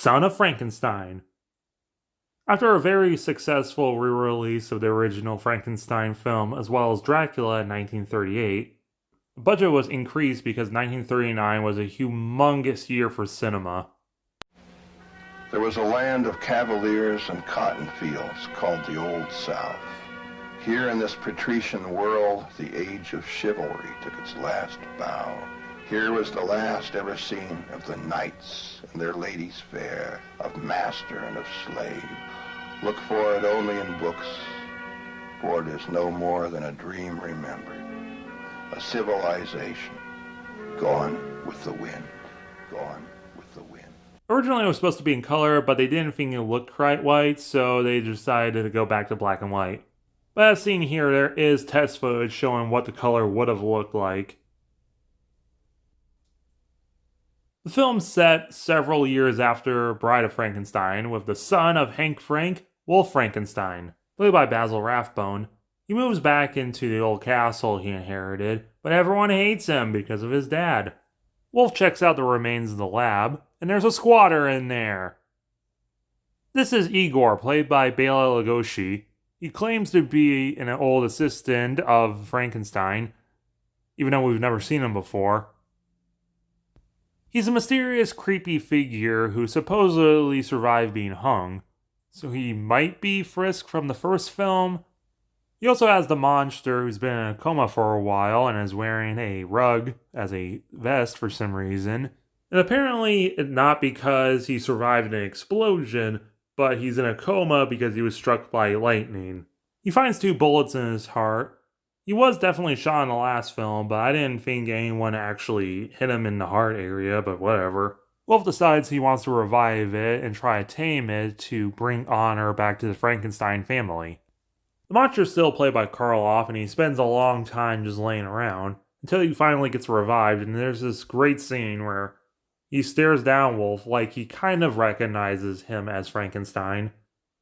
Son of Frankenstein. After a very successful re-release of the original Frankenstein film as well as Dracula in 1938, the budget was increased because 1939 was a humongous year for cinema. There was a land of cavaliers and cotton fields called the Old South. Here in this patrician world, the age of chivalry took its last bow. Here was the last ever seen of the knights and their ladies fair, of master and of slave. Look for it only in books, for it is no more than a dream remembered, a civilization gone with the wind, gone with the wind. Originally it was supposed to be in color, but they didn't think it looked quite white, so they decided to go back to black and white. But as seen here, there is test footage showing what the color would have looked like. The film set several years after Bride of Frankenstein, with the son of Hank Frank, Wolf Frankenstein, played by Basil Rathbone. He moves back into the old castle he inherited, but everyone hates him because of his dad. Wolf checks out the remains of the lab, and there's a squatter in there. This is Igor, played by Bela Lugosi. He claims to be an old assistant of Frankenstein, even though we've never seen him before. He's a mysterious, creepy figure who supposedly survived being hung, so he might be Frisk from the first film. He also has the monster who's been in a coma for a while and is wearing a rug as a vest for some reason. And apparently not because he survived an explosion, but he's in a coma because he was struck by lightning. He finds 2 bullets in his heart. He was definitely shot in the last film, but I didn't think anyone actually hit him in the heart area, but whatever. Wolf decides he wants to revive it and try to tame it to bring honor back to the Frankenstein family. The monster is still played by Karloff, and he spends a long time just laying around until he finally gets revived, and there's this great scene where he stares down Wolf like he kind of recognizes him as Frankenstein.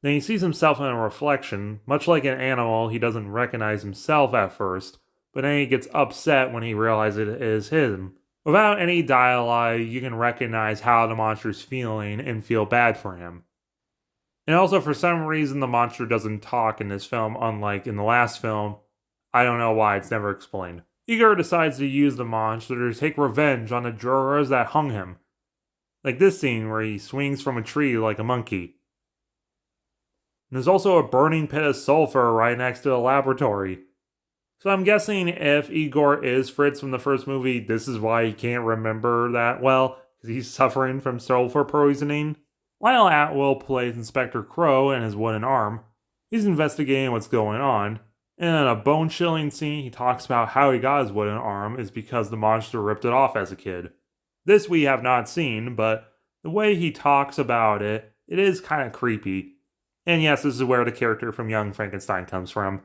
Then he sees himself in a reflection. Much like an animal, he doesn't recognize himself at first, but then he gets upset when he realizes it is him. Without any dialogue, you can recognize how the monster's feeling and feel bad for him. And also, for some reason, the monster doesn't talk in this film, unlike in the last film. I don't know why, it's never explained. Igor decides to use the monster to take revenge on the jurors that hung him. Like this scene where he swings from a tree like a monkey. And there's also a burning pit of sulfur right next to the laboratory. So I'm guessing if Igor is Fritz from the first movie, this is why he can't remember that well, because he's suffering from sulfur poisoning. Lionel Atwill plays Inspector Crow and his wooden arm. He's investigating what's going on. And in a bone-chilling scene, he talks about how he got his wooden arm is because the monster ripped it off as a kid. This we have not seen, but the way he talks about it, it is kind of creepy. And yes, this is where the character from Young Frankenstein comes from.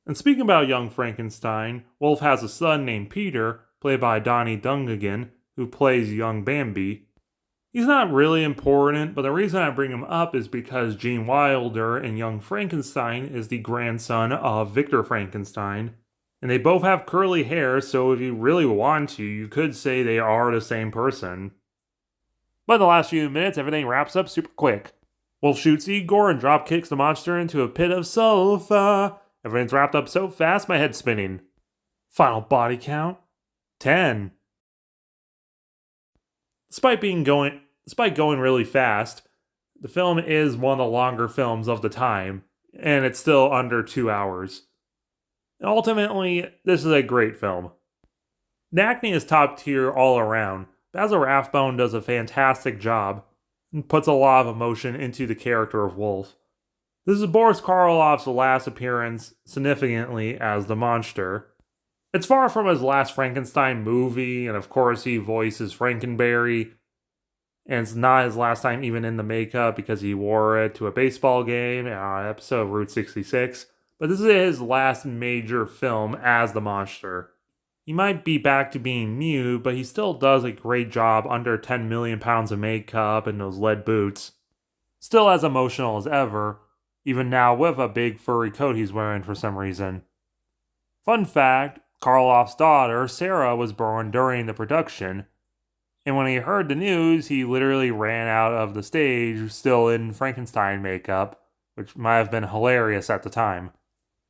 And speaking about Young Frankenstein, Wolf has a son named Peter, played by Donnie Dungan, who plays young Bambi. He's not really important, but the reason I bring him up is because Gene Wilder in Young Frankenstein is the grandson of Victor Frankenstein. And they both have curly hair, so if you really want to, you could say they are the same person. But in the last few minutes, everything wraps up super quick. Wolf shoots Igor and drop kicks the monster into a pit of sulfur. Everything's wrapped up so fast, my head's spinning. Final body count, 10. Despite going really fast, the film is one of the longer films of the time, and it's still under 2 hours. And ultimately, this is a great film. The acting is top tier all around. Basil Rathbone does a fantastic job and puts a lot of emotion into the character of Wolf. This is Boris Karloff's last appearance significantly as the monster. It's far from his last Frankenstein movie, and of course he voices Frankenberry. And it's not his last time even in the makeup because he wore it to a baseball game on an episode of Route 66. But this is his last major film as the monster. He might be back to being mute, but he still does a great job under 10 million pounds of makeup and those lead boots. Still as emotional as ever, even now with a big furry coat he's wearing for some reason. Fun fact, Karloff's daughter, Sarah, was born during the production. And when he heard the news, he literally ran out of the stage still in Frankenstein makeup, which might have been hilarious at the time.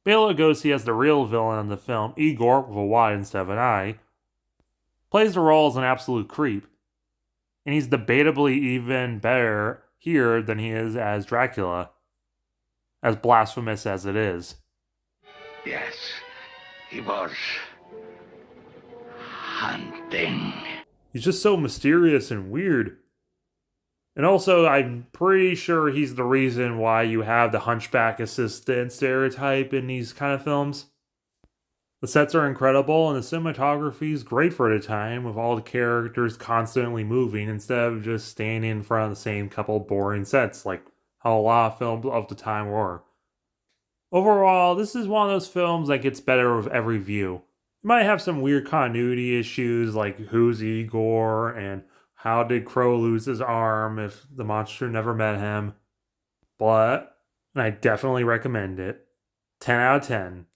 Bela Lugosi as the real villain in the film, Igor, with a Y instead of an I, plays the role as an absolute creep. And he's debatably even better here than he is as Dracula, as blasphemous as it is. Yes, he was hunting. He's just so mysterious and weird. And also, I'm pretty sure he's the reason why you have the hunchback assistant stereotype in these kind of films. The sets are incredible, and the cinematography is great for the time, with all the characters constantly moving instead of just standing in front of the same couple boring sets, like how a lot of films of the time were. Overall, this is one of those films that gets better with every view. You might have some weird continuity issues, like who's Igor, and how did Crow lose his arm if the monster never met him. But I definitely recommend it. 10 out of 10.